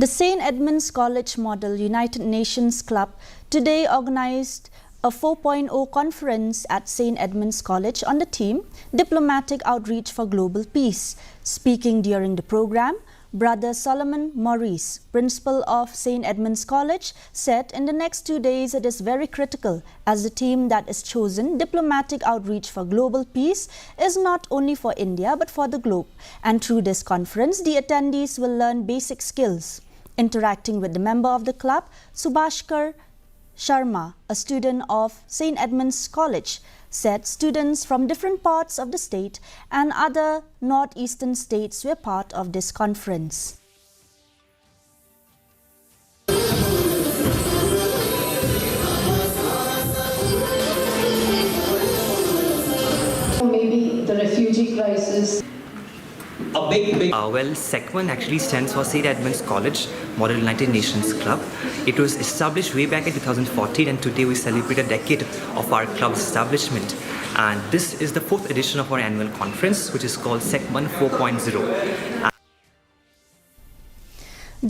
The St. Edmund's College Model United Nations Club today organized a 4.0 conference at St. Edmund's College on the theme Diplomatic Outreach for Global Peace. Speaking during the program, Brother Solomon Maurice, principal of St. Edmund's College, said in the next 2 days it is very critical as the theme that is chosen, Diplomatic Outreach for Global Peace, is not only for India but for the globe. And through this conference, the attendees will learn basic skills. Interacting with the member of the club, Subhashkar Sharma, a student of St. Edmund's College, said students from different parts of the state and other northeastern states were part of this conference. Maybe the refugee crisis. Well, SEC1 actually stands for St. Edmund's College Model United Nations Club. It was established way back in 2014, and today we celebrate a decade of our club's establishment. And this is the 4th edition of our annual conference, which is called SEC1 4.0.